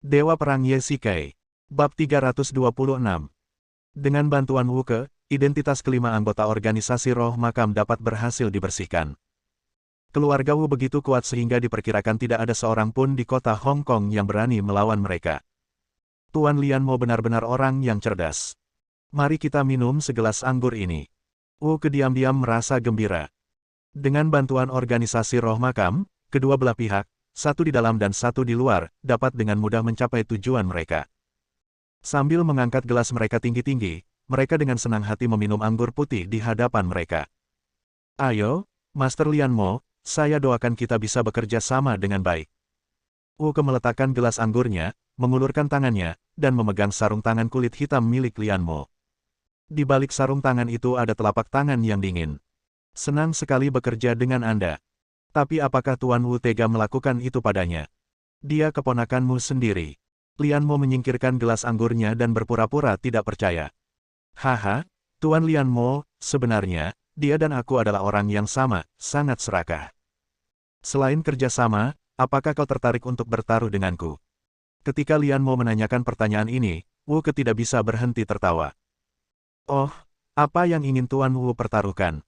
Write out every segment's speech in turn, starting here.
Dewa Perang Ye Shikai. Bab 326. Dengan bantuan Wuke, identitas kelima anggota organisasi roh makam dapat berhasil dibersihkan. Keluarga Wu begitu kuat sehingga diperkirakan tidak ada seorang pun di kota Hong Kong yang berani melawan mereka. Tuan Lian Mo benar-benar orang yang cerdas. Mari kita minum segelas anggur ini. Wu diam-diam merasa gembira. Dengan bantuan organisasi roh makam, kedua belah pihak, satu di dalam dan satu di luar, dapat dengan mudah mencapai tujuan mereka. Sambil mengangkat gelas mereka tinggi-tinggi, mereka dengan senang hati meminum anggur putih di hadapan mereka. Ayo, Master Lian Mo, saya doakan kita bisa bekerja sama dengan baik. Wu meletakkan gelas anggurnya, mengulurkan tangannya, dan memegang sarung tangan kulit hitam milik Lian Mo. Di balik sarung tangan itu ada telapak tangan yang dingin. Senang sekali bekerja dengan Anda. Tapi apakah Tuan Wu tega melakukan itu padanya? Dia keponakanmu sendiri. Lian Mo menyingkirkan gelas anggurnya dan berpura-pura tidak percaya. Haha, Tuan Lian Mo, sebenarnya, dia dan aku adalah orang yang sama, sangat serakah. Selain kerjasama, apakah kau tertarik untuk bertaruh denganku? Ketika Lian Mo menanyakan pertanyaan ini, Wu tidak bisa berhenti tertawa. Oh, apa yang ingin Tuan Wu pertaruhkan?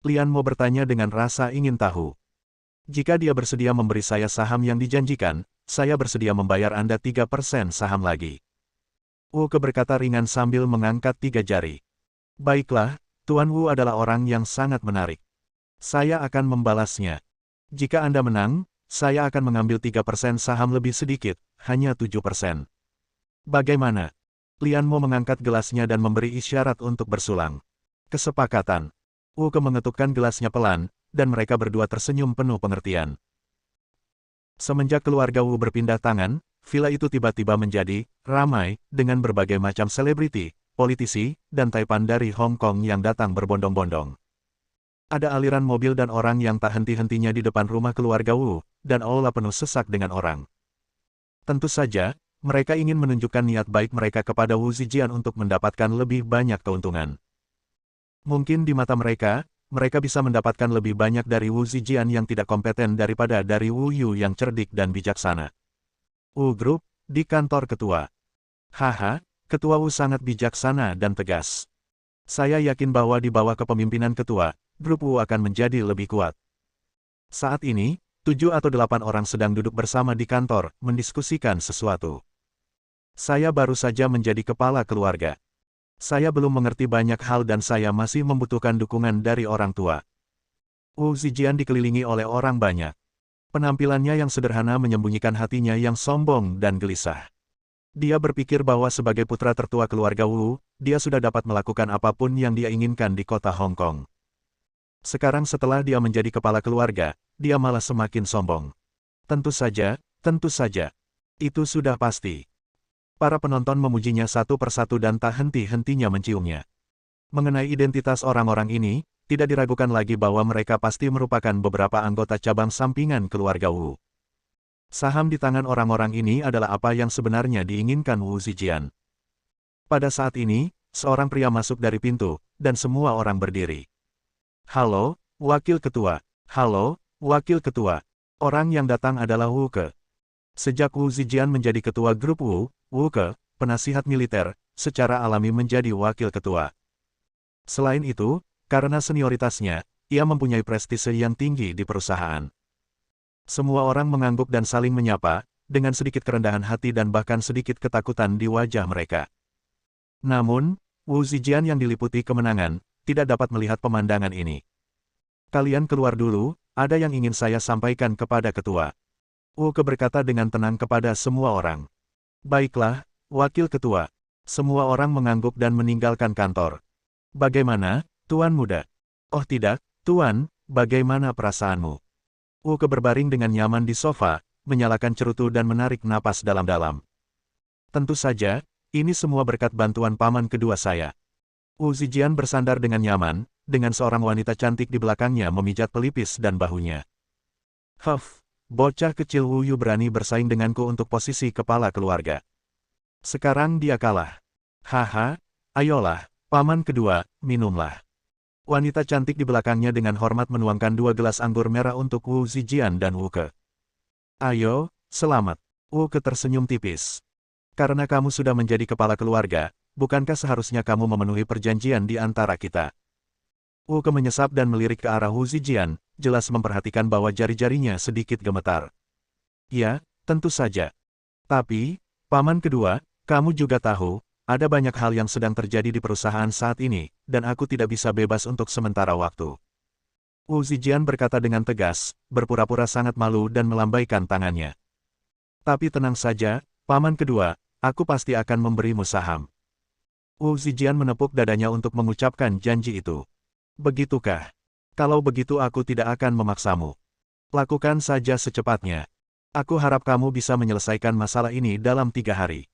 Lian Mo bertanya dengan rasa ingin tahu. Jika dia bersedia memberi saya saham yang dijanjikan, saya bersedia membayar Anda 3% saham lagi. Wu berkata ringan sambil mengangkat 3 jari. Baiklah, Tuan Wu adalah orang yang sangat menarik. Saya akan membalasnya. Jika Anda menang, saya akan mengambil 3% saham lebih sedikit, hanya 7%. Bagaimana? Lian Mo mengangkat gelasnya dan memberi isyarat untuk bersulang. Kesepakatan. Wu mengetukkan gelasnya pelan, dan mereka berdua tersenyum penuh pengertian. Semenjak keluarga Wu berpindah tangan, villa itu tiba-tiba menjadi ramai dengan berbagai macam selebriti, politisi, dan taipan dari Hong Kong yang datang berbondong-bondong. Ada aliran mobil dan orang yang tak henti-hentinya di depan rumah keluarga Wu, dan aula penuh sesak dengan orang. Tentu saja, mereka ingin menunjukkan niat baik mereka kepada Wu Zijian untuk mendapatkan lebih banyak keuntungan. Mungkin di mata mereka bisa mendapatkan lebih banyak dari Wu Zijian yang tidak kompeten daripada dari Wu Yu yang cerdik dan bijaksana. Wu Group, di kantor ketua. Haha, ketua Wu sangat bijaksana dan tegas. Saya yakin bahwa di bawah kepemimpinan ketua, grup Wu akan menjadi lebih kuat. Saat ini, 7 atau 8 orang sedang duduk bersama di kantor, mendiskusikan sesuatu. Saya baru saja menjadi kepala keluarga. Saya belum mengerti banyak hal dan saya masih membutuhkan dukungan dari orang tua. Wu Zijian dikelilingi oleh orang banyak. Penampilannya yang sederhana menyembunyikan hatinya yang sombong dan gelisah. Dia berpikir bahwa sebagai putra tertua keluarga Wu, dia sudah dapat melakukan apapun yang dia inginkan di kota Hong Kong. Sekarang setelah dia menjadi kepala keluarga, dia malah semakin sombong. Tentu saja, itu sudah pasti. Para penonton memujinya satu persatu dan tak henti-hentinya menciumnya. Mengenai identitas orang-orang ini, tidak diragukan lagi bahwa mereka pasti merupakan beberapa anggota cabang sampingan keluarga Wu. Saham di tangan orang-orang ini adalah apa yang sebenarnya diinginkan Wu Zijian. Pada saat ini, seorang pria masuk dari pintu, dan semua orang berdiri. Halo, Wakil Ketua. Halo, Wakil Ketua. Orang yang datang adalah Wu Ke. Sejak Wu Zijian menjadi ketua grup Wu, Wu Ke, penasihat militer, secara alami menjadi wakil ketua. Selain itu, karena senioritasnya, ia mempunyai prestise yang tinggi di perusahaan. Semua orang mengangguk dan saling menyapa, dengan sedikit kerendahan hati dan bahkan sedikit ketakutan di wajah mereka. Namun, Wu Zijian yang diliputi kemenangan, tidak dapat melihat pemandangan ini. Kalian keluar dulu, ada yang ingin saya sampaikan kepada ketua. Wu berkata dengan tenang kepada semua orang. Baiklah, Wakil Ketua. Semua orang mengangguk dan meninggalkan kantor. Bagaimana, Tuan Muda? Oh tidak, Tuan, bagaimana perasaanmu? Wu berbaring dengan nyaman di sofa, menyalakan cerutu dan menarik napas dalam-dalam. Tentu saja, ini semua berkat bantuan paman kedua saya. Wu Zijian bersandar dengan nyaman, dengan seorang wanita cantik di belakangnya memijat pelipis dan bahunya. Huff. Bocah kecil Wu Yu berani bersaing denganku untuk posisi kepala keluarga. Sekarang dia kalah. Haha, ayolah, paman kedua, minumlah. Wanita cantik di belakangnya dengan hormat menuangkan 2 gelas anggur merah untuk Wu Zijian dan Wu Ke. Ayo, selamat. Wu Ke tersenyum tipis. Karena kamu sudah menjadi kepala keluarga, bukankah seharusnya kamu memenuhi perjanjian di antara kita? Wu Ke menyesap dan melirik ke arah Wu Zijian, jelas memperhatikan bahwa jari-jarinya sedikit gemetar. Ya, tentu saja. Tapi, paman kedua, kamu juga tahu, ada banyak hal yang sedang terjadi di perusahaan saat ini, dan aku tidak bisa bebas untuk sementara waktu. Wu Zijian berkata dengan tegas, berpura-pura sangat malu dan melambaikan tangannya. Tapi tenang saja, paman kedua, aku pasti akan memberimu saham. Wu Zijian menepuk dadanya untuk mengucapkan janji itu. Begitukah? Kalau begitu aku tidak akan memaksamu. Lakukan saja secepatnya. Aku harap kamu bisa menyelesaikan masalah ini dalam 3 hari.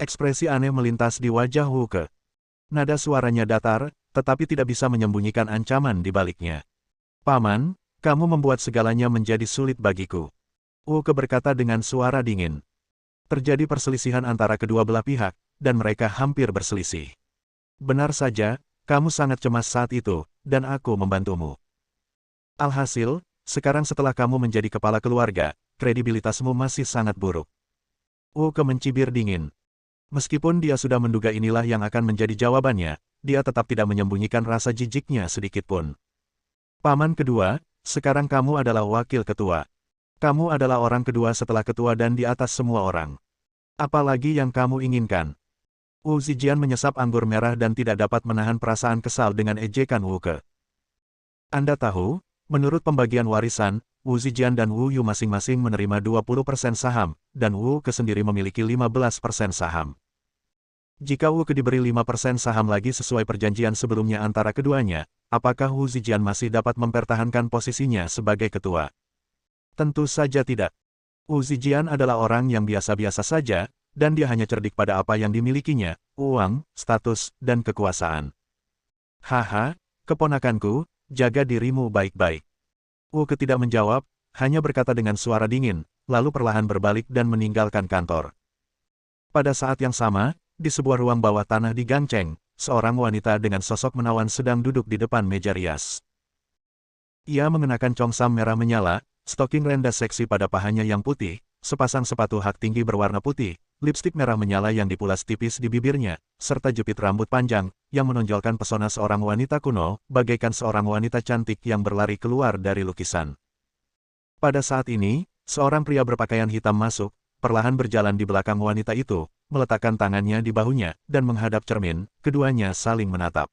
Ekspresi aneh melintas di wajah Wu Ke. Nada suaranya datar, tetapi tidak bisa menyembunyikan ancaman di baliknya. Paman, kamu membuat segalanya menjadi sulit bagiku. Wu Ke berkata dengan suara dingin. Terjadi perselisihan antara kedua belah pihak, dan mereka hampir berselisih. Benar saja, kamu sangat cemas saat itu, dan aku membantumu. Alhasil, sekarang setelah kamu menjadi kepala keluarga, kredibilitasmu masih sangat buruk. Wu Ke mencibir dingin. Meskipun dia sudah menduga inilah yang akan menjadi jawabannya, dia tetap tidak menyembunyikan rasa jijiknya sedikitpun. Paman kedua, sekarang kamu adalah wakil ketua. Kamu adalah orang kedua setelah ketua dan di atas semua orang. Apalagi yang kamu inginkan? Wu Zijian menyesap anggur merah dan tidak dapat menahan perasaan kesal dengan ejekan Wu Ke. Anda tahu, menurut pembagian warisan, Wu Zijian dan Wu Yu masing-masing menerima 20% saham, dan Wu Ke sendiri memiliki 15% saham. Jika Wu Ke diberi 5% saham lagi sesuai perjanjian sebelumnya antara keduanya, apakah Wu Zijian masih dapat mempertahankan posisinya sebagai ketua? Tentu saja tidak. Wu Zijian adalah orang yang biasa-biasa saja, dan dia hanya cerdik pada apa yang dimilikinya, uang, status, dan kekuasaan. Haha, keponakanku, jaga dirimu baik-baik. Wu Ke tidak menjawab, hanya berkata dengan suara dingin, lalu perlahan berbalik dan meninggalkan kantor. Pada saat yang sama, di sebuah ruang bawah tanah di Gangcheng, seorang wanita dengan sosok menawan sedang duduk di depan meja rias. Ia mengenakan congsam merah menyala, stoking rendah seksi pada pahanya yang putih, sepasang sepatu hak tinggi berwarna putih, lipstik merah menyala yang dipulas tipis di bibirnya, serta jepit rambut panjang, yang menonjolkan pesona seorang wanita kuno, bagaikan seorang wanita cantik yang berlari keluar dari lukisan. Pada saat ini, seorang pria berpakaian hitam masuk, perlahan berjalan di belakang wanita itu, meletakkan tangannya di bahunya, dan menghadap cermin, keduanya saling menatap.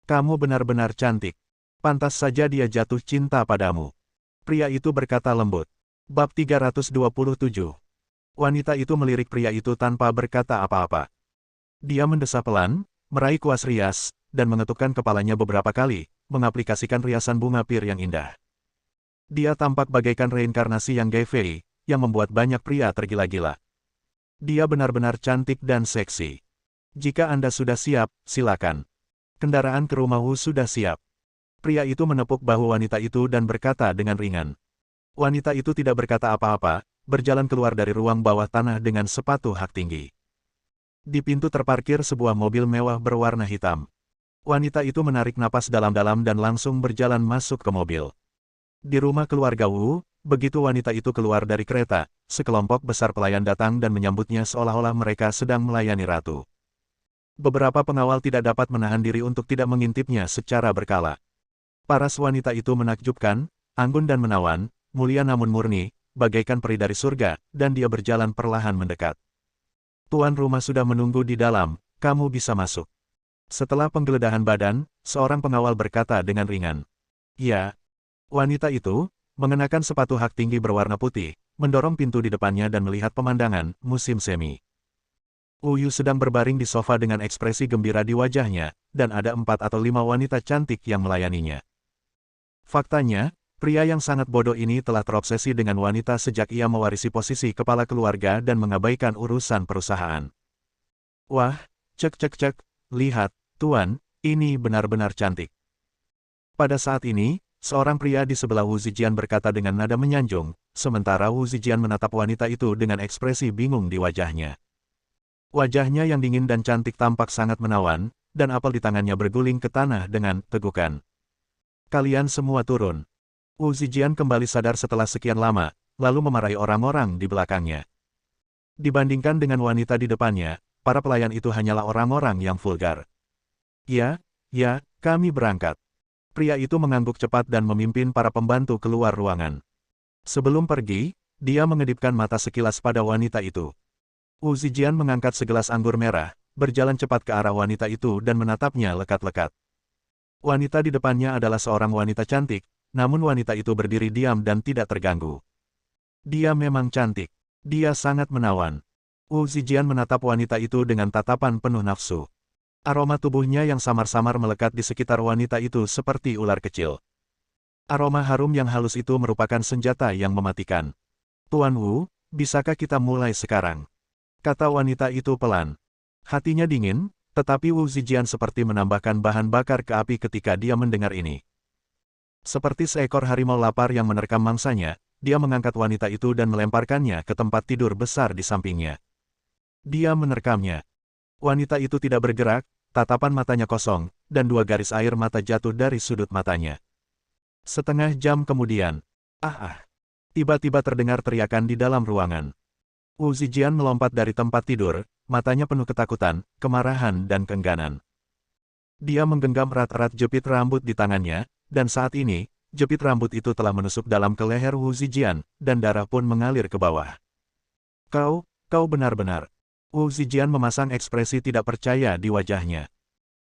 Kamu benar-benar cantik. Pantas saja dia jatuh cinta padamu. Pria itu berkata lembut. Bab 327. Wanita itu melirik pria itu tanpa berkata apa-apa. Dia mendesah pelan, meraih kuas rias, dan mengetukkan kepalanya beberapa kali, mengaplikasikan riasan bunga pir yang indah. Dia tampak bagaikan reinkarnasi yang Fei, yang membuat banyak pria tergila-gila. Dia benar-benar cantik dan seksi. Jika Anda sudah siap, silakan. Kendaraan ke rumah Wu sudah siap. Pria itu menepuk bahu wanita itu dan berkata dengan ringan. Wanita itu tidak berkata apa-apa, berjalan keluar dari ruang bawah tanah dengan sepatu hak tinggi. Di pintu terparkir sebuah mobil mewah berwarna hitam. Wanita itu menarik napas dalam-dalam dan langsung berjalan masuk ke mobil. Di rumah keluarga Wu, begitu wanita itu keluar dari kereta, sekelompok besar pelayan datang dan menyambutnya seolah-olah mereka sedang melayani ratu. Beberapa pengawal tidak dapat menahan diri untuk tidak mengintipnya secara berkala. Paras wanita itu menakjubkan, anggun dan menawan, mulia namun murni, bagaikan peri dari surga, dan dia berjalan perlahan mendekat. Tuan rumah sudah menunggu di dalam, kamu bisa masuk. Setelah penggeledahan badan, seorang pengawal berkata dengan ringan. Ya. Wanita itu, mengenakan sepatu hak tinggi berwarna putih, mendorong pintu di depannya dan melihat pemandangan musim semi. Wu Yu sedang berbaring di sofa dengan ekspresi gembira di wajahnya, dan ada 4 atau 5 wanita cantik yang melayaninya. Faktanya, pria yang sangat bodoh ini telah terobsesi dengan wanita sejak ia mewarisi posisi kepala keluarga dan mengabaikan urusan perusahaan. Wah, cek, lihat, Tuan, ini benar-benar cantik. Pada saat ini, seorang pria di sebelah Wu Zijian berkata dengan nada menyanjung, sementara Wu Zijian menatap wanita itu dengan ekspresi bingung di wajahnya. Wajahnya yang dingin dan cantik tampak sangat menawan, dan apel di tangannya berguling ke tanah dengan tegukan. Kalian semua turun. Wu Zijian kembali sadar setelah sekian lama, lalu memarahi orang-orang di belakangnya. Dibandingkan dengan wanita di depannya, para pelayan itu hanyalah orang-orang yang vulgar. Ya, kami berangkat. Pria itu mengangguk cepat dan memimpin para pembantu keluar ruangan. Sebelum pergi, dia mengedipkan mata sekilas pada wanita itu. Wu Zijian mengangkat segelas anggur merah, berjalan cepat ke arah wanita itu dan menatapnya lekat-lekat. Wanita di depannya adalah seorang wanita cantik, namun wanita itu berdiri diam dan tidak terganggu. Dia memang cantik. Dia sangat menawan. Wu Zijian menatap wanita itu dengan tatapan penuh nafsu. Aroma tubuhnya yang samar-samar melekat di sekitar wanita itu seperti ular kecil. Aroma harum yang halus itu merupakan senjata yang mematikan. Tuan Wu, bisakah kita mulai sekarang? Kata wanita itu pelan. Hatinya dingin, tetapi Wu Zijian seperti menambahkan bahan bakar ke api ketika dia mendengar ini. Seperti seekor harimau lapar yang menerkam mangsanya, dia mengangkat wanita itu dan melemparkannya ke tempat tidur besar di sampingnya. Dia menerkamnya. Wanita itu tidak bergerak, tatapan matanya kosong, dan 2 garis air mata jatuh dari sudut matanya. Setengah jam kemudian, tiba-tiba terdengar teriakan di dalam ruangan. Wu Zijian melompat dari tempat tidur, matanya penuh ketakutan, kemarahan dan keengganan. Dia menggenggam erat-erat jepit rambut di tangannya, dan saat ini, jepit rambut itu telah menusuk dalam ke leher Wu Zijian, dan darah pun mengalir ke bawah. Kau benar-benar. Wu Zijian memasang ekspresi tidak percaya di wajahnya.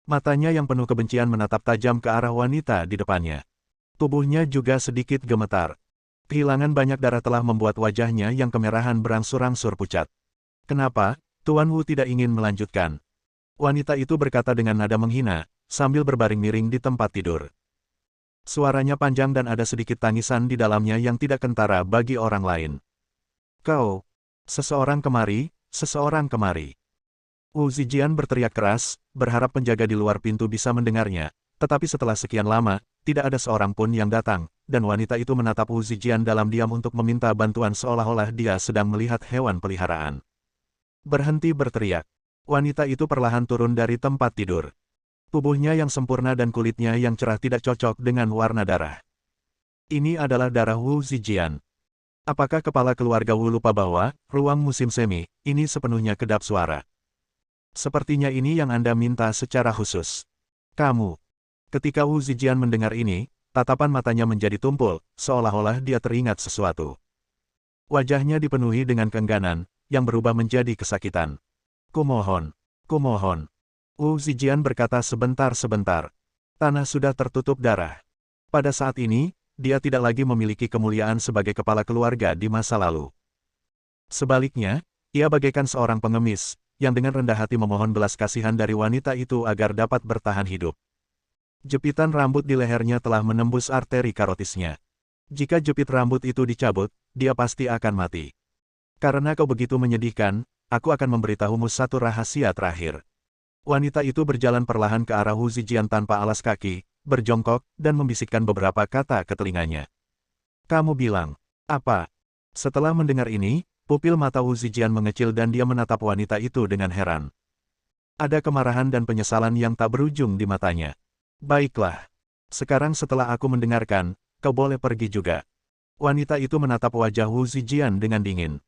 Matanya yang penuh kebencian menatap tajam ke arah wanita di depannya. Tubuhnya juga sedikit gemetar. Kehilangan banyak darah telah membuat wajahnya yang kemerahan berangsur-angsur pucat. Kenapa, Tuan Wu tidak ingin melanjutkan? Wanita itu berkata dengan nada menghina, sambil berbaring miring di tempat tidur. Suaranya panjang dan ada sedikit tangisan di dalamnya yang tidak kentara bagi orang lain. Kau, seseorang kemari, seseorang kemari. Wu Zijian berteriak keras, berharap penjaga di luar pintu bisa mendengarnya, tetapi setelah sekian lama, tidak ada seorang pun yang datang, dan wanita itu menatap Wu Zijian dalam diam untuk meminta bantuan seolah-olah dia sedang melihat hewan peliharaan. Berhenti berteriak. Wanita itu perlahan turun dari tempat tidur. Tubuhnya yang sempurna dan kulitnya yang cerah tidak cocok dengan warna darah. Ini adalah darah Wu Zijian. Apakah kepala keluarga Wu lupa bahwa, ruang musim semi, ini sepenuhnya kedap suara? Sepertinya ini yang Anda minta secara khusus. Kamu. Ketika Wu Zijian mendengar ini, tatapan matanya menjadi tumpul, seolah-olah dia teringat sesuatu. Wajahnya dipenuhi dengan keengganan, yang berubah menjadi kesakitan. Kumohon. Wu Zijian berkata sebentar-sebentar. Tanah sudah tertutup darah. Pada saat ini, dia tidak lagi memiliki kemuliaan sebagai kepala keluarga di masa lalu. Sebaliknya, ia bagaikan seorang pengemis, yang dengan rendah hati memohon belas kasihan dari wanita itu agar dapat bertahan hidup. Jepitan rambut di lehernya telah menembus arteri karotisnya. Jika jepit rambut itu dicabut, dia pasti akan mati. Karena kau begitu menyedihkan, aku akan memberitahumu satu rahasia terakhir. Wanita itu berjalan perlahan ke arah Wu Zijian tanpa alas kaki, berjongkok, dan membisikkan beberapa kata ke telinganya. Kamu bilang, apa? Setelah mendengar ini, pupil mata Wu Zijian mengecil dan dia menatap wanita itu dengan heran. Ada kemarahan dan penyesalan yang tak berujung di matanya. Baiklah. Sekarang setelah aku mendengarkan, kau boleh pergi juga. Wanita itu menatap wajah Wu Zijian dengan dingin.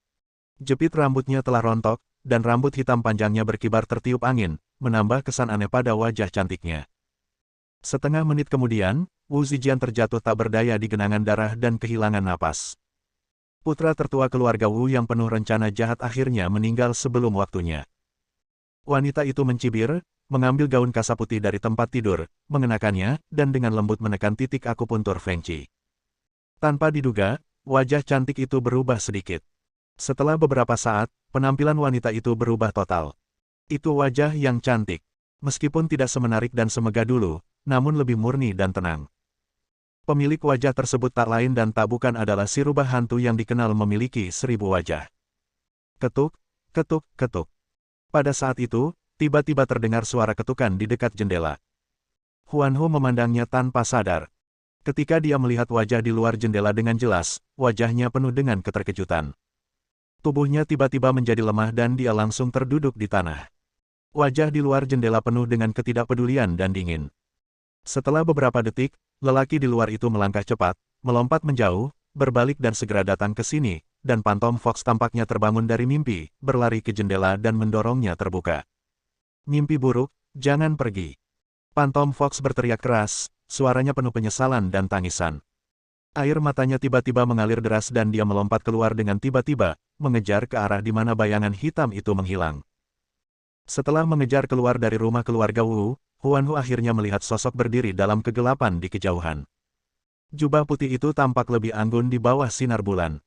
Jepit rambutnya telah rontok, dan rambut hitam panjangnya berkibar tertiup angin, menambah kesan aneh pada wajah cantiknya. Setengah menit kemudian, Wu Zijian terjatuh tak berdaya di genangan darah dan kehilangan napas. Putra tertua keluarga Wu yang penuh rencana jahat akhirnya meninggal sebelum waktunya. Wanita itu mencibir, mengambil gaun kasa putih dari tempat tidur, mengenakannya, dan dengan lembut menekan titik akupuntur Feng Qi. Tanpa diduga, wajah cantik itu berubah sedikit. Setelah beberapa saat, penampilan wanita itu berubah total. Itu wajah yang cantik. Meskipun tidak semenarik dan semegah dulu, namun lebih murni dan tenang. Pemilik wajah tersebut tak lain dan tak bukan adalah si rubah hantu yang dikenal memiliki 1000 wajah. Ketuk, ketuk, ketuk. Pada saat itu, tiba-tiba terdengar suara ketukan di dekat jendela. Huanhu memandangnya tanpa sadar. Ketika dia melihat wajah di luar jendela dengan jelas, wajahnya penuh dengan keterkejutan. Tubuhnya tiba-tiba menjadi lemah dan dia langsung terduduk di tanah. Wajah di luar jendela penuh dengan ketidakpedulian dan dingin. Setelah beberapa detik, lelaki di luar itu melangkah cepat, melompat menjauh, berbalik dan segera datang ke sini, dan Phantom Fox tampaknya terbangun dari mimpi, berlari ke jendela dan mendorongnya terbuka. Mimpi buruk, jangan pergi. Phantom Fox berteriak keras, suaranya penuh penyesalan dan tangisan. Air matanya tiba-tiba mengalir deras dan dia melompat keluar dengan tiba-tiba, mengejar ke arah di mana bayangan hitam itu menghilang. Setelah mengejar keluar dari rumah keluarga Wu, Huanhu akhirnya melihat sosok berdiri dalam kegelapan di kejauhan. Jubah putih itu tampak lebih anggun di bawah sinar bulan.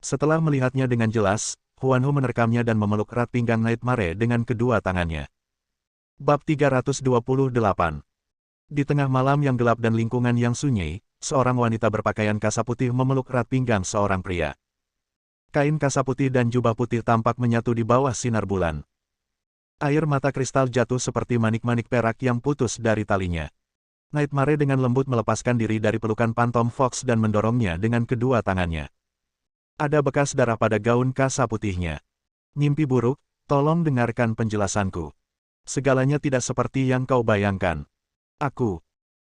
Setelah melihatnya dengan jelas, Huanhu menerkamnya dan memeluk erat pinggang Nightmare dengan kedua tangannya. Bab 328. Di tengah malam yang gelap dan lingkungan yang sunyi, seorang wanita berpakaian kasa putih memeluk erat pinggang seorang pria. Kain kasa putih dan jubah putih tampak menyatu di bawah sinar bulan. Air mata kristal jatuh seperti manik-manik perak yang putus dari talinya. Nightmare dengan lembut melepaskan diri dari pelukan Phantom Fox dan mendorongnya dengan kedua tangannya. Ada bekas darah pada gaun kasa putihnya. Mimpi buruk, tolong dengarkan penjelasanku. Segalanya tidak seperti yang kau bayangkan. Aku.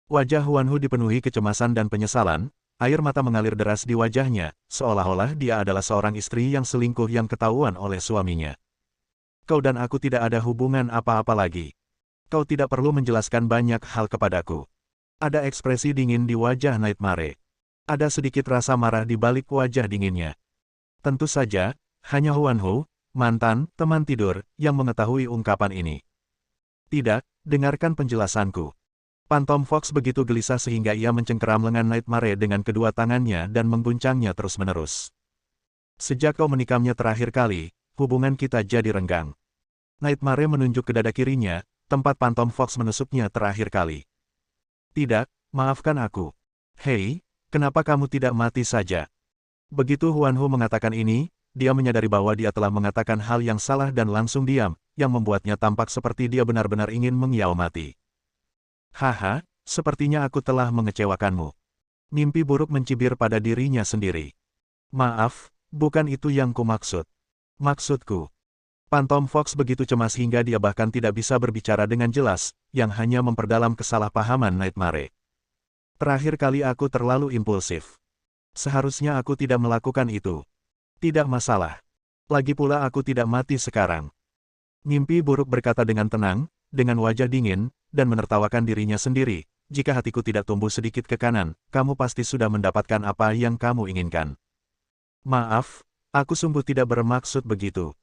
Wajah Huanhu dipenuhi kecemasan dan penyesalan, air mata mengalir deras di wajahnya, seolah-olah dia adalah seorang istri yang selingkuh yang ketahuan oleh suaminya. Kau dan aku tidak ada hubungan apa-apa lagi. Kau tidak perlu menjelaskan banyak hal kepadaku. Ada ekspresi dingin di wajah Nightmare. Ada sedikit rasa marah di balik wajah dinginnya. Tentu saja, hanya Huanhu, mantan teman tidur, yang mengetahui ungkapan ini. Tidak, dengarkan penjelasanku. Phantom Fox begitu gelisah sehingga ia mencengkeram lengan Nightmare dengan kedua tangannya dan mengguncangnya terus-menerus. Sejak kau menikamnya terakhir kali, hubungan kita jadi renggang. Nightmare menunjuk ke dada kirinya, tempat Phantom Fox menusuknya terakhir kali. Tidak, maafkan aku. Hei, kenapa kamu tidak mati saja? Begitu Huanhu mengatakan ini, dia menyadari bahwa dia telah mengatakan hal yang salah dan langsung diam, yang membuatnya tampak seperti dia benar-benar ingin mengiau mati. Haha, sepertinya aku telah mengecewakanmu. Mimpi buruk mencibir pada dirinya sendiri. Maaf, bukan itu yang kumaksud. Maksudku. Phantom Fox begitu cemas hingga dia bahkan tidak bisa berbicara dengan jelas, yang hanya memperdalam kesalahpahaman Nightmare. Terakhir kali aku terlalu impulsif. Seharusnya aku tidak melakukan itu. Tidak masalah. Lagi pula aku tidak mati sekarang. Mimpi buruk berkata dengan tenang, dengan wajah dingin, dan menertawakan dirinya sendiri. Jika hatiku tidak tumbuh sedikit ke kanan, kamu pasti sudah mendapatkan apa yang kamu inginkan. Maaf, aku sungguh tidak bermaksud begitu.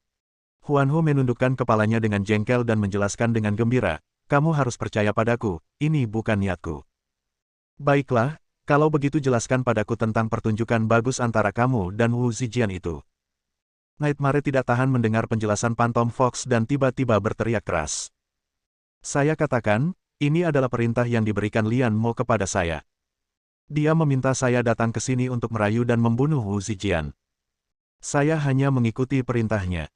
Huanhu menundukkan kepalanya dengan jengkel dan menjelaskan dengan gembira, kamu harus percaya padaku, ini bukan niatku. Baiklah, kalau begitu jelaskan padaku tentang pertunjukan bagus antara kamu dan Wu Zijian itu. Nightmare tidak tahan mendengar penjelasan Phantom Fox dan tiba-tiba berteriak keras. Saya katakan, ini adalah perintah yang diberikan Lian Mo kepada saya. Dia meminta saya datang ke sini untuk merayu dan membunuh Wu Zijian. Saya hanya mengikuti perintahnya.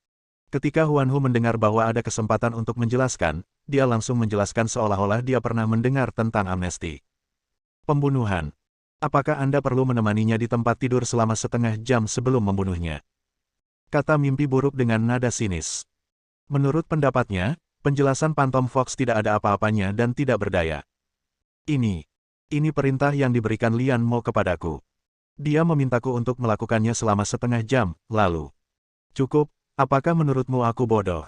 Ketika Huanhu mendengar bahwa ada kesempatan untuk menjelaskan, dia langsung menjelaskan seolah-olah dia pernah mendengar tentang amnesti. Pembunuhan. Apakah Anda perlu menemaninya di tempat tidur selama setengah jam sebelum membunuhnya? Kata mimpi buruk dengan nada sinis. Menurut pendapatnya, penjelasan Phantom Fox tidak ada apa-apanya dan tidak berdaya. Ini perintah yang diberikan Lian Mo kepadaku. Dia memintaku untuk melakukannya selama setengah jam, lalu. Cukup, apakah menurutmu aku bodoh?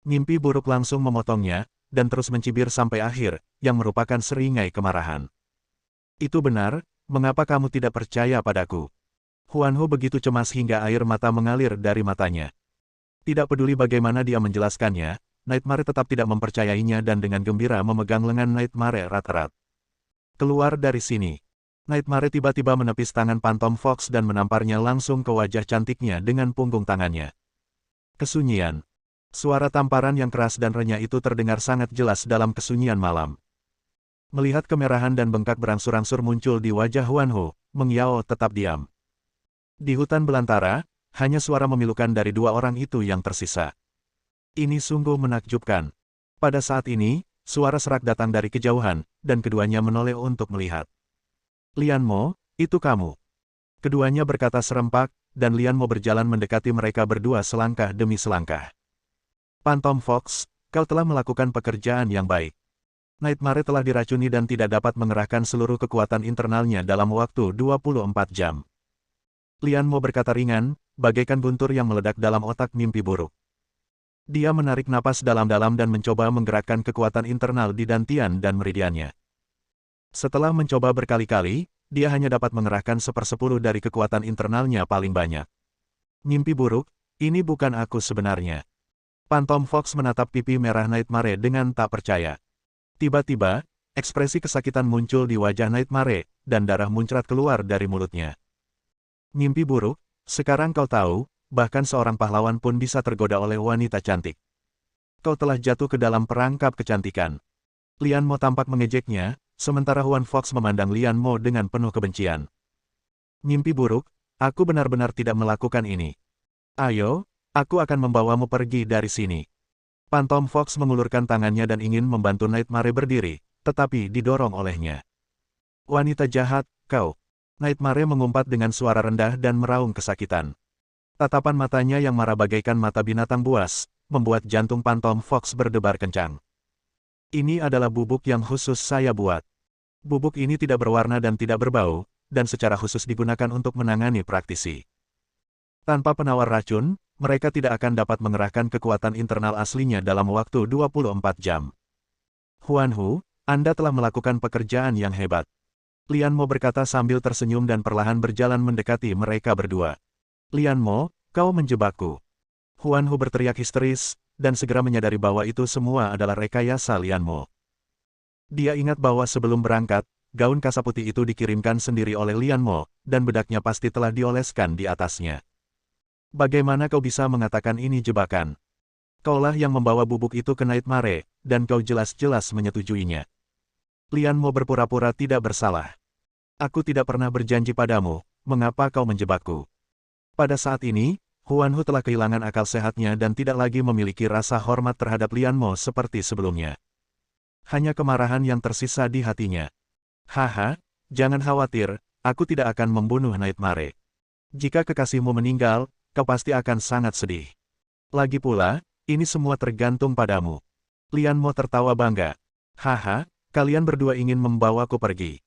Mimpi buruk langsung memotongnya, dan terus mencibir sampai akhir, yang merupakan seringai kemarahan. Itu benar, mengapa kamu tidak percaya padaku? Huanhu begitu cemas hingga air mata mengalir dari matanya. Tidak peduli bagaimana dia menjelaskannya, Nightmare tetap tidak mempercayainya dan dengan gembira memegang lengan Nightmare erat-erat. Keluar dari sini. Nightmare tiba-tiba menepis tangan Phantom Fox dan menamparnya langsung ke wajah cantiknya dengan punggung tangannya. Kesunyian. Suara tamparan yang keras dan renyah itu terdengar sangat jelas dalam kesunyian malam. Melihat kemerahan dan bengkak berangsur-angsur muncul di wajah Huanhu, Meng Yao tetap diam. Di hutan belantara, hanya suara memilukan dari dua orang itu yang tersisa. Ini sungguh menakjubkan. Pada saat ini, suara serak datang dari kejauhan, dan keduanya menoleh untuk melihat. Lian Mo, itu kamu. Keduanya berkata serempak, dan Lian Mo berjalan mendekati mereka berdua selangkah demi selangkah. Phantom Fox, kau telah melakukan pekerjaan yang baik. Nightmare telah diracuni dan tidak dapat mengerahkan seluruh kekuatan internalnya dalam waktu 24 jam. Lian Mo berkata ringan, bagaikan guntur yang meledak dalam otak mimpi buruk. Dia menarik napas dalam-dalam dan mencoba menggerakkan kekuatan internal di dantian dan meridiannya. Setelah mencoba berkali-kali, dia hanya dapat mengerahkan 1/10 dari kekuatan internalnya paling banyak. Mimpi buruk, ini bukan aku sebenarnya. Phantom Fox menatap pipi merah Nightmare dengan tak percaya. Tiba-tiba, ekspresi kesakitan muncul di wajah Nightmare, dan darah muncrat keluar dari mulutnya. Mimpi buruk, sekarang kau tahu, bahkan seorang pahlawan pun bisa tergoda oleh wanita cantik. Kau telah jatuh ke dalam perangkap kecantikan. Lian Mo tampak mengejeknya, sementara Huan Fox memandang Lian Mo dengan penuh kebencian. Mimpi buruk, aku benar-benar tidak melakukan ini. Ayo, aku akan membawamu pergi dari sini. Phantom Fox mengulurkan tangannya dan ingin membantu Nightmare berdiri, tetapi didorong olehnya. Wanita jahat, kau. Nightmare mengumpat dengan suara rendah dan meraung kesakitan. Tatapan matanya yang marah bagaikan mata binatang buas, membuat jantung Phantom Fox berdebar kencang. Ini adalah bubuk yang khusus saya buat. Bubuk ini tidak berwarna dan tidak berbau, dan secara khusus digunakan untuk menangani praktisi. Tanpa penawar racun, mereka tidak akan dapat mengerahkan kekuatan internal aslinya dalam waktu 24 jam. Huan Hu, Anda telah melakukan pekerjaan yang hebat. Lian Mo berkata sambil tersenyum dan perlahan berjalan mendekati mereka berdua. Lian Mo, kau menjebakku. Huan Hu berteriak histeris, dan segera menyadari bahwa itu semua adalah rekayasa Lian Mo. Dia ingat bahwa sebelum berangkat, gaun kasa putih itu dikirimkan sendiri oleh Lian Mo, dan bedaknya pasti telah dioleskan di atasnya. Bagaimana kau bisa mengatakan ini jebakan? Kaulah yang membawa bubuk itu ke Nightmare, dan kau jelas-jelas menyetujuinya. Lian Mo berpura-pura tidak bersalah. Aku tidak pernah berjanji padamu, mengapa kau menjebakku? Pada saat ini, Huan Hu telah kehilangan akal sehatnya dan tidak lagi memiliki rasa hormat terhadap Lian Mo seperti sebelumnya. Hanya kemarahan yang tersisa di hatinya. Haha, jangan khawatir, aku tidak akan membunuh Nightmare. Jika kekasihmu meninggal, kau pasti akan sangat sedih. Lagi pula, ini semua tergantung padamu. Lian Mo tertawa bangga. Haha, kalian berdua ingin membawaku pergi.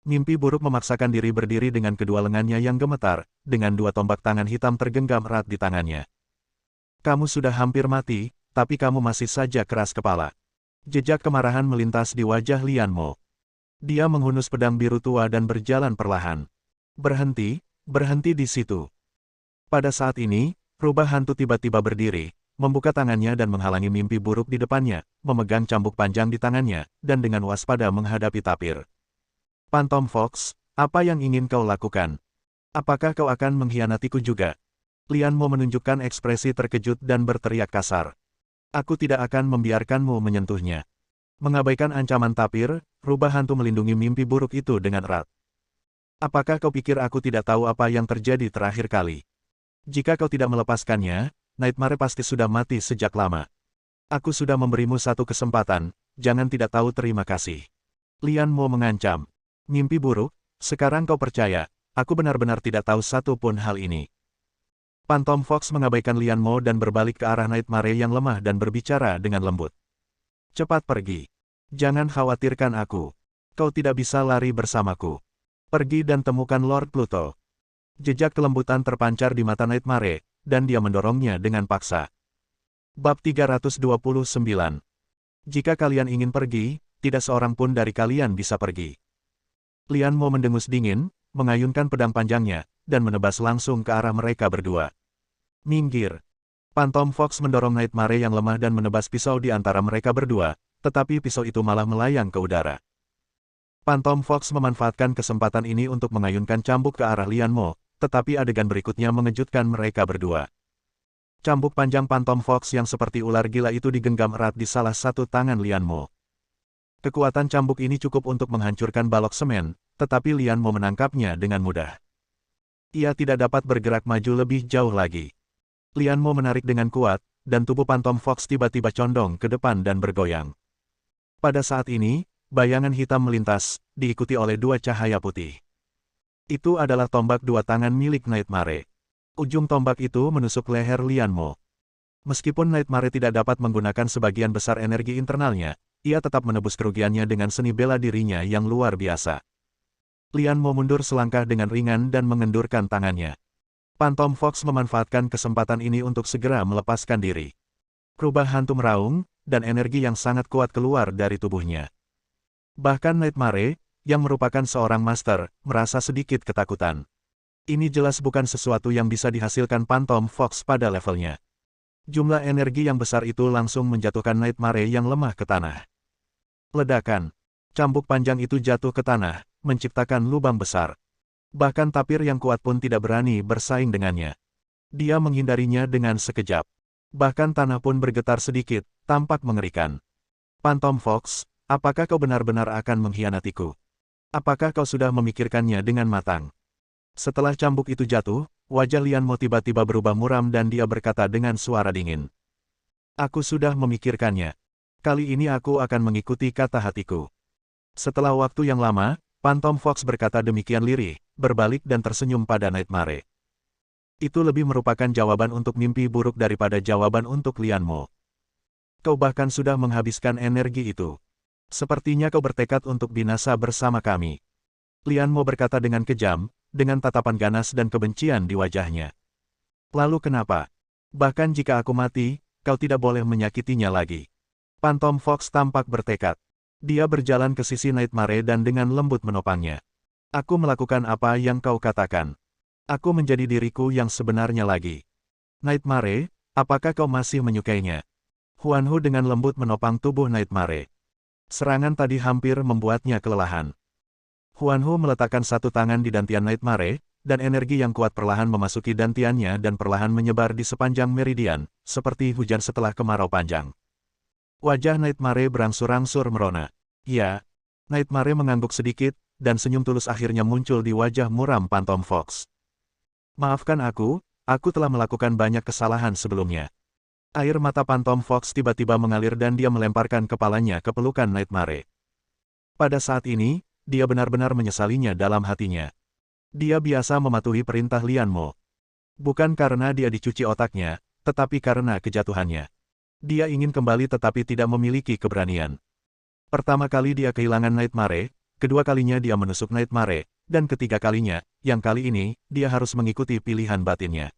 Mimpi buruk memaksakan diri berdiri dengan kedua lengannya yang gemetar, dengan dua tombak tangan hitam tergenggam erat di tangannya. Kamu sudah hampir mati, tapi kamu masih saja keras kepala. Jejak kemarahan melintas di wajah Lian Mo. Dia menghunus pedang biru tua dan berjalan perlahan. Berhenti, berhenti di situ. Pada saat ini, rubah hantu tiba-tiba berdiri, membuka tangannya dan menghalangi mimpi buruk di depannya, memegang cambuk panjang di tangannya, dan dengan waspada menghadapi tapir. Phantom Fox, apa yang ingin kau lakukan? Apakah kau akan mengkhianatiku juga? Lian Mo menunjukkan ekspresi terkejut dan berteriak kasar. Aku tidak akan membiarkanmu menyentuhnya. Mengabaikan ancaman tapir, rubah hantu melindungi mimpi buruk itu dengan erat. Apakah kau pikir aku tidak tahu apa yang terjadi terakhir kali? Jika kau tidak melepaskannya, Nightmare pasti sudah mati sejak lama. Aku sudah memberimu satu kesempatan, jangan tidak tahu terima kasih. Lian Mo mengancam. Mimpi buruk, sekarang kau percaya, aku benar-benar tidak tahu satu pun hal ini. Phantom Fox mengabaikan Lian Mo dan berbalik ke arah Nightmare yang lemah dan berbicara dengan lembut. Cepat pergi. Jangan khawatirkan aku. Kau tidak bisa lari bersamaku. Pergi dan temukan Lord Pluto. Jejak kelembutan terpancar di mata Nightmare, dan dia mendorongnya dengan paksa. Bab 329. Jika kalian ingin pergi, tidak seorang pun dari kalian bisa pergi. Lian Mo mendengus dingin, mengayunkan pedang panjangnya, dan menebas langsung ke arah mereka berdua. Minggir. Phantom Fox mendorong Nightmare yang lemah dan menebas pisau di antara mereka berdua, tetapi pisau itu malah melayang ke udara. Phantom Fox memanfaatkan kesempatan ini untuk mengayunkan cambuk ke arah Lian Mo, tetapi adegan berikutnya mengejutkan mereka berdua. Cambuk panjang Phantom Fox yang seperti ular gila itu digenggam erat di salah satu tangan Lian Mo. Kekuatan cambuk ini cukup untuk menghancurkan balok semen, tetapi Lian Mo menangkapnya dengan mudah. Ia tidak dapat bergerak maju lebih jauh lagi. Lian Mo menarik dengan kuat, dan tubuh Phantom Fox tiba-tiba condong ke depan dan bergoyang. Pada saat ini, bayangan hitam melintas, diikuti oleh dua cahaya putih. Itu adalah tombak dua tangan milik Nightmare. Ujung tombak itu menusuk leher Lian Mo. Meskipun Nightmare tidak dapat menggunakan sebagian besar energi internalnya, ia tetap menebus kerugiannya dengan seni bela dirinya yang luar biasa. Lian Mo mundur selangkah dengan ringan dan mengendurkan tangannya. Phantom Fox memanfaatkan kesempatan ini untuk segera melepaskan diri. Rubah hantu meraung, dan energi yang sangat kuat keluar dari tubuhnya. Bahkan Nightmare, yang merupakan seorang master, merasa sedikit ketakutan. Ini jelas bukan sesuatu yang bisa dihasilkan Phantom Fox pada levelnya. Jumlah energi yang besar itu langsung menjatuhkan Nightmare yang lemah ke tanah. Ledakan. Cambuk panjang itu jatuh ke tanah, menciptakan lubang besar. Bahkan tapir yang kuat pun tidak berani bersaing dengannya. Dia menghindarinya dengan sekejap. Bahkan tanah pun bergetar sedikit, tampak mengerikan. Phantom Fox, apakah kau benar-benar akan mengkhianatiku? Apakah kau sudah memikirkannya dengan matang? Setelah cambuk itu jatuh, wajah Lian Mo tiba-tiba berubah muram dan dia berkata dengan suara dingin. Aku sudah memikirkannya. Kali ini aku akan mengikuti kata hatiku. Setelah waktu yang lama, Phantom Fox berkata demikian lirih, berbalik dan tersenyum pada Nightmare. Itu lebih merupakan jawaban untuk mimpi buruk daripada jawaban untuk Lian Mo. Kau bahkan sudah menghabiskan energi itu. Sepertinya kau bertekad untuk binasa bersama kami. Lian Mo berkata dengan kejam, dengan tatapan ganas dan kebencian di wajahnya. Lalu kenapa? Bahkan jika aku mati, kau tidak boleh menyakitinya lagi. Phantom Fox tampak bertekad. Dia berjalan ke sisi Nightmare dan dengan lembut menopangnya. Aku melakukan apa yang kau katakan. Aku menjadi diriku yang sebenarnya lagi. Nightmare, apakah kau masih menyukainya? Huan Hu dengan lembut menopang tubuh Nightmare. Serangan tadi hampir membuatnya kelelahan. Huan Hu meletakkan satu tangan di dantian Nightmare, dan energi yang kuat perlahan memasuki dantiannya dan perlahan menyebar di sepanjang meridian, seperti hujan setelah kemarau panjang. Wajah Nightmare berangsur-angsur merona. Ya, Nightmare mengangguk sedikit, dan senyum tulus akhirnya muncul di wajah muram Phantom Fox. Maafkan aku telah melakukan banyak kesalahan sebelumnya. Air mata Phantom Fox tiba-tiba mengalir dan dia melemparkan kepalanya ke pelukan Nightmare. Pada saat ini, dia benar-benar menyesalinya dalam hatinya. Dia biasa mematuhi perintah Lian Mo. Bukan karena dia dicuci otaknya, tetapi karena kejatuhannya. Dia ingin kembali tetapi tidak memiliki keberanian. Pertama kali dia kehilangan Nightmare, kedua kalinya dia menusuk Nightmare, dan ketiga kalinya, yang kali ini, dia harus mengikuti pilihan batinnya.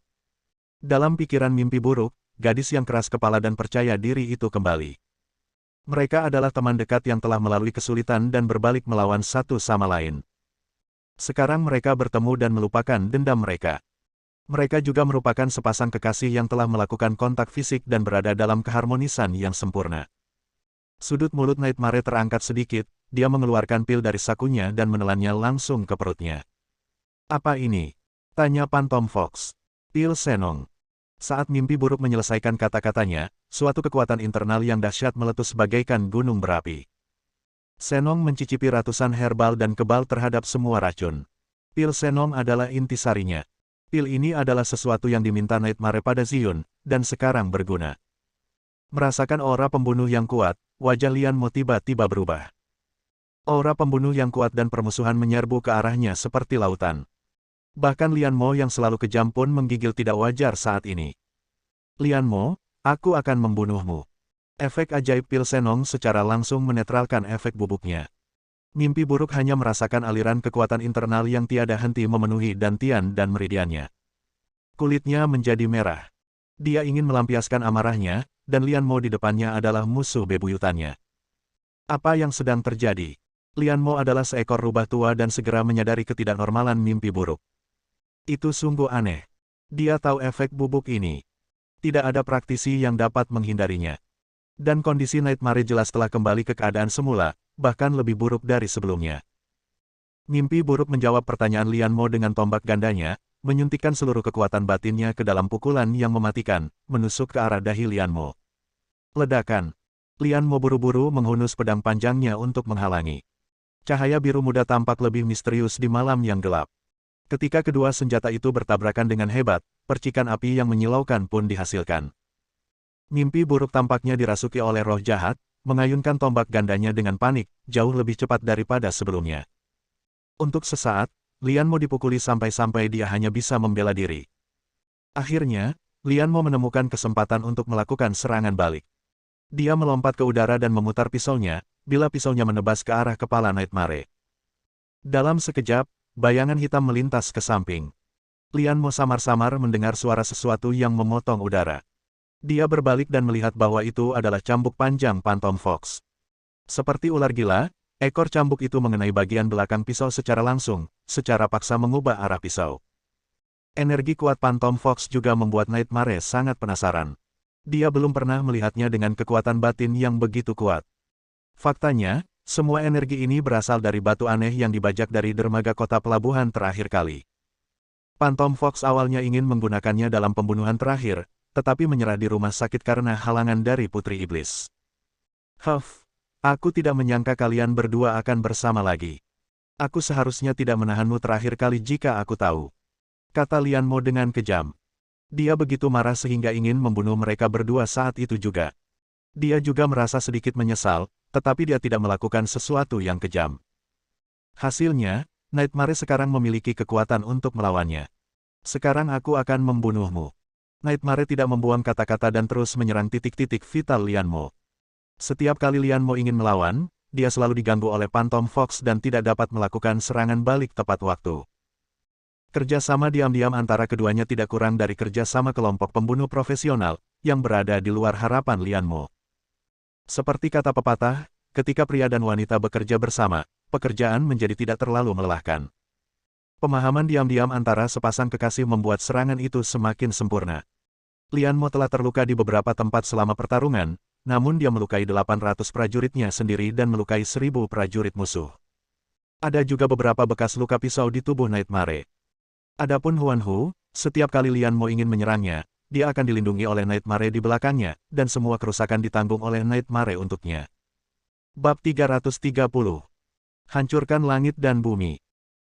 Dalam pikiran mimpi buruk, gadis yang keras kepala dan percaya diri itu kembali. Mereka adalah teman dekat yang telah melalui kesulitan dan berbalik melawan satu sama lain. Sekarang mereka bertemu dan melupakan dendam mereka. Mereka juga merupakan sepasang kekasih yang telah melakukan kontak fisik dan berada dalam keharmonisan yang sempurna. Sudut mulut Nightmare terangkat sedikit, dia mengeluarkan pil dari sakunya dan menelannya langsung ke perutnya. Apa ini? Tanya Phantom Fox. Pil Senong. Saat mimpi buruk menyelesaikan kata-katanya, suatu kekuatan internal yang dahsyat meletus bagaikan gunung berapi. Senong mencicipi ratusan herbal dan kebal terhadap semua racun. Pil Senong adalah intisarinya. Pil ini adalah sesuatu yang diminta Nightmare pada Zion, dan sekarang berguna. Merasakan aura pembunuh yang kuat, wajah Lian Mo tiba-tiba berubah. Aura pembunuh yang kuat dan permusuhan menyerbu ke arahnya seperti lautan. Bahkan Lian Mo yang selalu kejam pun menggigil tidak wajar saat ini. Lian Mo, aku akan membunuhmu. Efek ajaib pil Senong secara langsung menetralkan efek bubuknya. Mimpi buruk hanya merasakan aliran kekuatan internal yang tiada henti memenuhi dantian dan meridiannya. Kulitnya menjadi merah. Dia ingin melampiaskan amarahnya, dan Lian Mo di depannya adalah musuh bebuyutannya. Apa yang sedang terjadi? Lian Mo adalah seekor rubah tua dan segera menyadari ketidaknormalan mimpi buruk. Itu sungguh aneh. Dia tahu efek bubuk ini. Tidak ada praktisi yang dapat menghindarinya. Dan kondisi Nightmare jelas telah kembali ke keadaan semula, bahkan lebih buruk dari sebelumnya. Mimpi buruk menjawab pertanyaan Lian Mo dengan tombak gandanya, menyuntikkan seluruh kekuatan batinnya ke dalam pukulan yang mematikan, menusuk ke arah dahi Lian Mo. Ledakan. Lian Mo buru-buru menghunus pedang panjangnya untuk menghalangi. Cahaya biru muda tampak lebih misterius di malam yang gelap. Ketika kedua senjata itu bertabrakan dengan hebat, percikan api yang menyilaukan pun dihasilkan. Mimpi buruk tampaknya dirasuki oleh roh jahat, mengayunkan tombak gandanya dengan panik, jauh lebih cepat daripada sebelumnya. Untuk sesaat, Lian Mo dipukuli sampai-sampai dia hanya bisa membela diri. Akhirnya, Lian Mo menemukan kesempatan untuk melakukan serangan balik. Dia melompat ke udara dan memutar pisaunya, bila pisaunya menebas ke arah kepala Nightmare. Dalam sekejap, bayangan hitam melintas ke samping. Lian Mo samar-samar mendengar suara sesuatu yang memotong udara. Dia berbalik dan melihat bahwa itu adalah cambuk panjang Phantom Fox. Seperti ular gila, ekor cambuk itu mengenai bagian belakang pisau secara langsung, secara paksa mengubah arah pisau. Energi kuat Phantom Fox juga membuat Nightmare sangat penasaran. Dia belum pernah melihatnya dengan kekuatan batin yang begitu kuat. Faktanya, semua energi ini berasal dari batu aneh yang dibajak dari dermaga kota pelabuhan terakhir kali. Phantom Fox awalnya ingin menggunakannya dalam pembunuhan terakhir, tetapi menyerah di rumah sakit karena halangan dari Putri Iblis. Huff, aku tidak menyangka kalian berdua akan bersama lagi. Aku seharusnya tidak menahanmu terakhir kali jika aku tahu, kata Lian Mo dengan kejam. Dia begitu marah sehingga ingin membunuh mereka berdua saat itu juga. Dia juga merasa sedikit menyesal, tetapi dia tidak melakukan sesuatu yang kejam. Hasilnya, Nightmare sekarang memiliki kekuatan untuk melawannya. Sekarang aku akan membunuhmu. Nightmare tidak membuang kata-kata dan terus menyerang titik-titik vital Lian Mo. Setiap kali Lian Mo ingin melawan, dia selalu diganggu oleh Phantom Fox dan tidak dapat melakukan serangan balik tepat waktu. Kerjasama diam-diam antara keduanya tidak kurang dari kerjasama kelompok pembunuh profesional yang berada di luar harapan Lian Mo. Seperti kata pepatah, ketika pria dan wanita bekerja bersama, pekerjaan menjadi tidak terlalu melelahkan. Pemahaman diam-diam antara sepasang kekasih membuat serangan itu semakin sempurna. Lian Mo telah terluka di beberapa tempat selama pertarungan, namun dia melukai 800 prajuritnya sendiri dan melukai 1000 prajurit musuh. Ada juga beberapa bekas luka pisau di tubuh Nightmare. Adapun Huan Hu, setiap kali Lian Mo ingin menyerangnya, dia akan dilindungi oleh Nightmare di belakangnya, dan semua kerusakan ditanggung oleh Nightmare untuknya. Bab 330. Hancurkan langit dan bumi.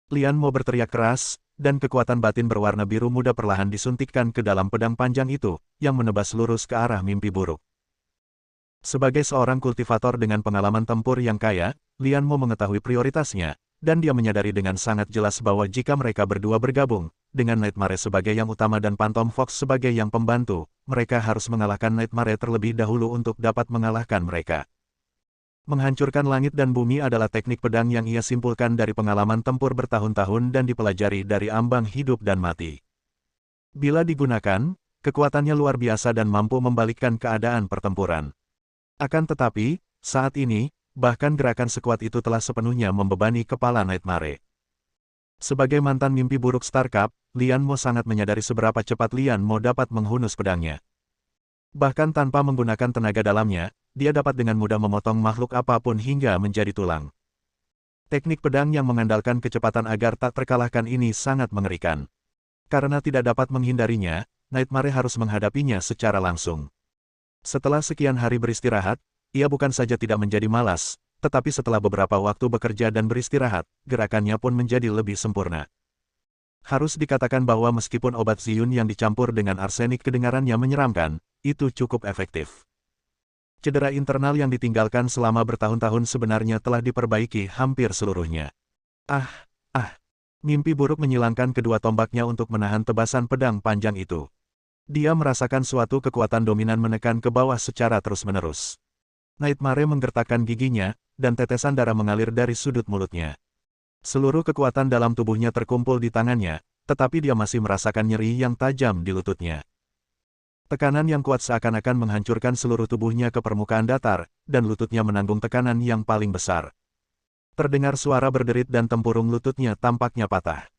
Lian Mo berteriak keras, dan kekuatan batin berwarna biru muda perlahan disuntikkan ke dalam pedang panjang itu, yang menebas lurus ke arah mimpi buruk. Sebagai seorang kultivator dengan pengalaman tempur yang kaya, Lian Mo mengetahui prioritasnya, dan dia menyadari dengan sangat jelas bahwa jika mereka berdua bergabung, dengan Nightmare sebagai yang utama dan Phantom Fox sebagai yang pembantu, mereka harus mengalahkan Nightmare terlebih dahulu untuk dapat mengalahkan mereka. Menghancurkan langit dan bumi adalah teknik pedang yang ia simpulkan dari pengalaman tempur bertahun-tahun dan dipelajari dari ambang hidup dan mati. Bila digunakan, kekuatannya luar biasa dan mampu membalikkan keadaan pertempuran. Akan tetapi, saat ini, bahkan gerakan sekuat itu telah sepenuhnya membebani kepala Nightmare. Sebagai mantan mimpi buruk Starcraft, Lian Mo sangat menyadari seberapa cepat Lian Mo dapat menghunus pedangnya. Bahkan tanpa menggunakan tenaga dalamnya, dia dapat dengan mudah memotong makhluk apapun hingga menjadi tulang. Teknik pedang yang mengandalkan kecepatan agar tak terkalahkan ini sangat mengerikan. Karena tidak dapat menghindarinya, Nightmare harus menghadapinya secara langsung. Setelah sekian hari beristirahat, ia bukan saja tidak menjadi malas, tetapi setelah beberapa waktu bekerja dan beristirahat, gerakannya pun menjadi lebih sempurna. Harus dikatakan bahwa meskipun obat Ziyun yang dicampur dengan arsenik kedengarannya menyeramkan, itu cukup efektif. Cedera internal yang ditinggalkan selama bertahun-tahun sebenarnya telah diperbaiki hampir seluruhnya. Mimpi buruk menyilangkan kedua tombaknya untuk menahan tebasan pedang panjang itu. Dia merasakan suatu kekuatan dominan menekan ke bawah secara terus-menerus. Nightmare menggertakkan giginya, dan tetesan darah mengalir dari sudut mulutnya. Seluruh kekuatan dalam tubuhnya terkumpul di tangannya, tetapi dia masih merasakan nyeri yang tajam di lututnya. Tekanan yang kuat seakan-akan menghancurkan seluruh tubuhnya ke permukaan datar, dan lututnya menanggung tekanan yang paling besar. Terdengar suara berderit dan tempurung lututnya tampaknya patah.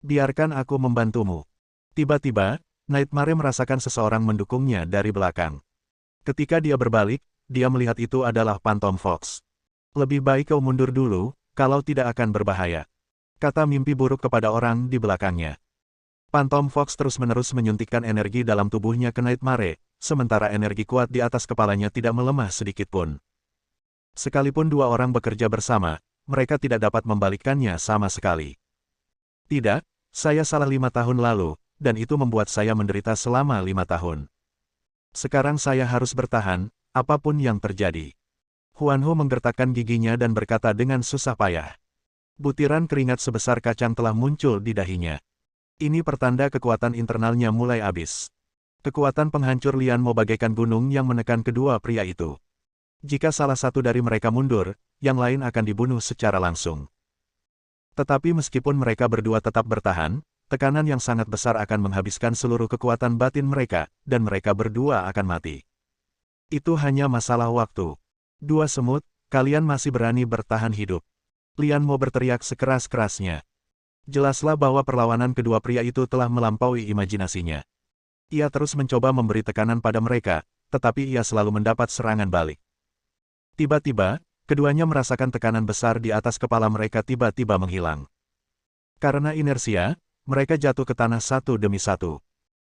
Biarkan aku membantumu. Tiba-tiba, Nightmare merasakan seseorang mendukungnya dari belakang. Ketika dia berbalik, dia melihat itu adalah Phantom Fox. Lebih baik kau mundur dulu, kalau tidak akan berbahaya, kata mimpi buruk kepada orang di belakangnya. Phantom Fox terus-menerus menyuntikkan energi dalam tubuhnya ke Nightmare, sementara energi kuat di atas kepalanya tidak melemah sedikitpun. Sekalipun dua orang bekerja bersama, mereka tidak dapat membalikkannya sama sekali. Tidak, saya salah 5 tahun lalu, dan itu membuat saya menderita selama 5 tahun. Sekarang saya harus bertahan, apapun yang terjadi. Huan Hu menggertakkan giginya dan berkata dengan susah payah. Butiran keringat sebesar kacang telah muncul di dahinya. Ini pertanda kekuatan internalnya mulai habis. Kekuatan penghancur Lian Mo bagaikan gunung yang menekan kedua pria itu. Jika salah satu dari mereka mundur, yang lain akan dibunuh secara langsung. Tetapi meskipun mereka berdua tetap bertahan, tekanan yang sangat besar akan menghabiskan seluruh kekuatan batin mereka, dan mereka berdua akan mati. Itu hanya masalah waktu. Dua semut, kalian masih berani bertahan hidup. Lian Mo berteriak sekeras-kerasnya. Jelaslah bahwa perlawanan kedua pria itu telah melampaui imajinasinya. Ia terus mencoba memberi tekanan pada mereka, tetapi ia selalu mendapat serangan balik. Tiba-tiba, keduanya merasakan tekanan besar di atas kepala mereka tiba-tiba menghilang. Karena inersia, mereka jatuh ke tanah satu demi satu.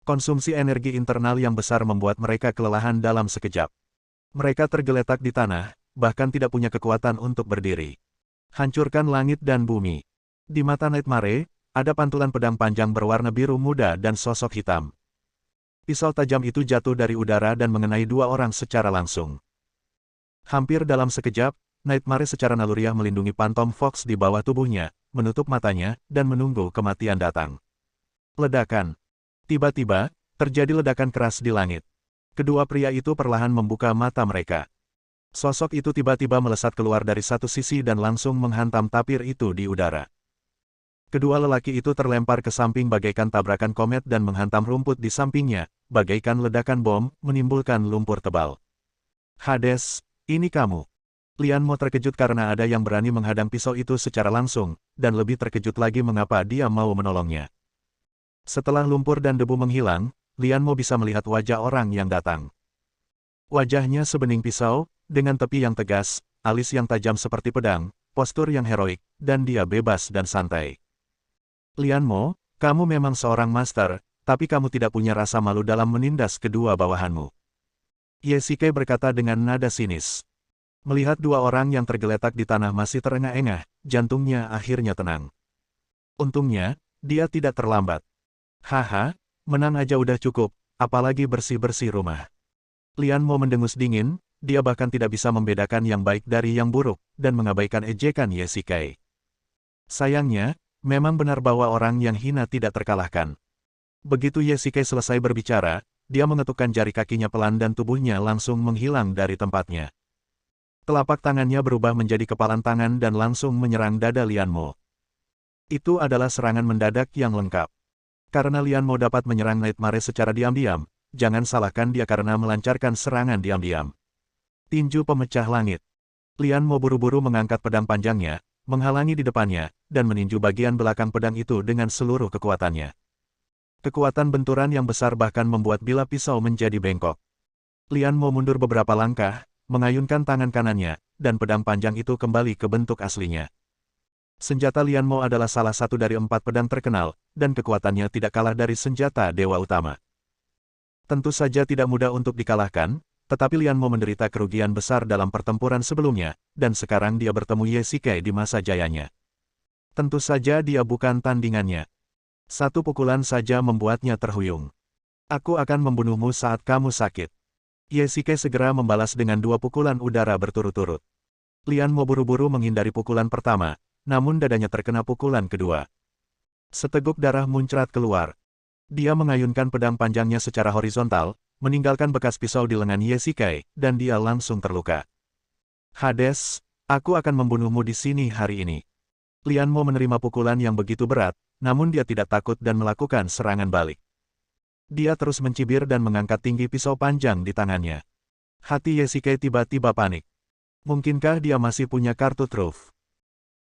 Konsumsi energi internal yang besar membuat mereka kelelahan dalam sekejap. Mereka tergeletak di tanah, bahkan tidak punya kekuatan untuk berdiri. Hancurkan langit dan bumi. Di mata Nightmare, ada pantulan pedang panjang berwarna biru muda dan sosok hitam. Pisau tajam itu jatuh dari udara dan mengenai dua orang secara langsung. Hampir dalam sekejap, Nightmare secara naluriah melindungi Phantom Fox di bawah tubuhnya, menutup matanya, dan menunggu kematian datang. Ledakan. Tiba-tiba, terjadi ledakan keras di langit. Kedua pria itu perlahan membuka mata mereka. Sosok itu tiba-tiba melesat keluar dari satu sisi dan langsung menghantam tapir itu di udara. Kedua lelaki itu terlempar ke samping bagaikan tabrakan komet dan menghantam rumput di sampingnya, bagaikan ledakan bom, menimbulkan lumpur tebal. Hades, ini kamu. Lian Mo terkejut karena ada yang berani menghadang pisau itu secara langsung, dan lebih terkejut lagi mengapa dia mau menolongnya. Setelah lumpur dan debu menghilang, Lian Mo bisa melihat wajah orang yang datang. Wajahnya sebening pisau, dengan tepi yang tegas, alis yang tajam seperti pedang, postur yang heroik, dan dia bebas dan santai. Lian Mo, kamu memang seorang master, tapi kamu tidak punya rasa malu dalam menindas kedua bawahanmu. Ye Shike berkata dengan nada sinis. Melihat dua orang yang tergeletak di tanah masih terengah-engah, jantungnya akhirnya tenang. Untungnya, dia tidak terlambat. Haha, menang aja udah cukup, apalagi bersih-bersih rumah. Lian Mo mendengus dingin, dia bahkan tidak bisa membedakan yang baik dari yang buruk, dan mengabaikan ejekan Ye Shike. Sayangnya, memang benar bahwa orang yang hina tidak terkalahkan. Begitu Ye Shike selesai berbicara, dia mengetukkan jari kakinya pelan dan tubuhnya langsung menghilang dari tempatnya. Telapak tangannya berubah menjadi kepalan tangan dan langsung menyerang dada Lian Mo. Itu adalah serangan mendadak yang lengkap. Karena Lian Mo dapat menyerang Nightmare secara diam-diam, jangan salahkan dia karena melancarkan serangan diam-diam. Tinju pemecah langit. Lian Mo buru-buru mengangkat pedang panjangnya, menghalangi di depannya, dan meninju bagian belakang pedang itu dengan seluruh kekuatannya. Kekuatan benturan yang besar bahkan membuat bilah pisau menjadi bengkok. Lian Mo mundur beberapa langkah, mengayunkan tangan kanannya, dan pedang panjang itu kembali ke bentuk aslinya. Senjata Lian Mo adalah salah satu dari 4 pedang terkenal, dan kekuatannya tidak kalah dari senjata dewa utama. Tentu saja tidak mudah untuk dikalahkan, tetapi Lian Mo menderita kerugian besar dalam pertempuran sebelumnya, dan sekarang dia bertemu Ye Shike di masa jayanya. Tentu saja dia bukan tandingannya. Satu pukulan saja membuatnya terhuyung. Aku akan membunuhmu saat kamu sakit. Ye Shike segera membalas dengan 2 pukulan udara berturut-turut. Lian Mo buru-buru menghindari pukulan pertama, namun dadanya terkena pukulan kedua. Seteguk darah muncrat keluar. Dia mengayunkan pedang panjangnya secara horizontal, meninggalkan bekas pisau di lengan Ye Shike, dan dia langsung terluka. Hades, aku akan membunuhmu di sini hari ini. Lian Mo menerima pukulan yang begitu berat, namun dia tidak takut dan melakukan serangan balik. Dia terus mencibir dan mengangkat tinggi pisau panjang di tangannya. Hati Ye Shike tiba-tiba panik. Mungkinkah dia masih punya kartu truf?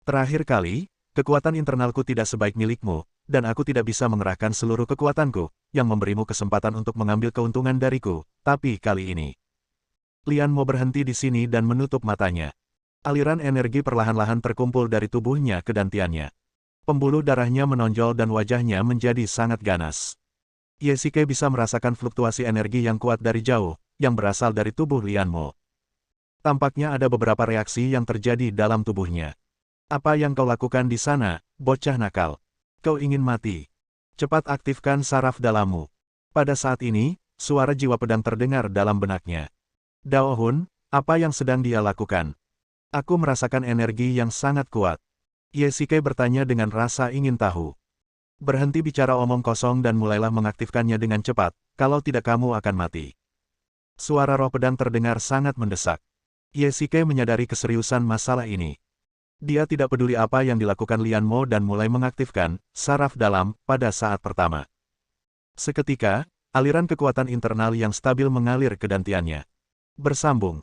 Terakhir kali, kekuatan internalku tidak sebaik milikmu, dan aku tidak bisa mengerahkan seluruh kekuatanku, yang memberimu kesempatan untuk mengambil keuntungan dariku, tapi kali ini. Lian Mo berhenti di sini dan menutup matanya. Aliran energi perlahan-lahan terkumpul dari tubuhnya ke dantiannya. Pembuluh darahnya menonjol dan wajahnya menjadi sangat ganas. Ye Shike bisa merasakan fluktuasi energi yang kuat dari jauh, yang berasal dari tubuh Lian Mo. Tampaknya ada beberapa reaksi yang terjadi dalam tubuhnya. Apa yang kau lakukan di sana, bocah nakal? Kau ingin mati? Cepat aktifkan saraf dalammu. Pada saat ini, suara jiwa pedang terdengar dalam benaknya. Dao Hun, apa yang sedang dia lakukan? Aku merasakan energi yang sangat kuat. Ye Shike bertanya dengan rasa ingin tahu. Berhenti bicara omong kosong dan mulailah mengaktifkannya dengan cepat, kalau tidak kamu akan mati. Suara roh pedang terdengar sangat mendesak. Ye Shike menyadari keseriusan masalah ini. Dia tidak peduli apa yang dilakukan Lian Mo dan mulai mengaktifkan saraf dalam pada saat pertama. Seketika, aliran kekuatan internal yang stabil mengalir ke dantiannya. Bersambung.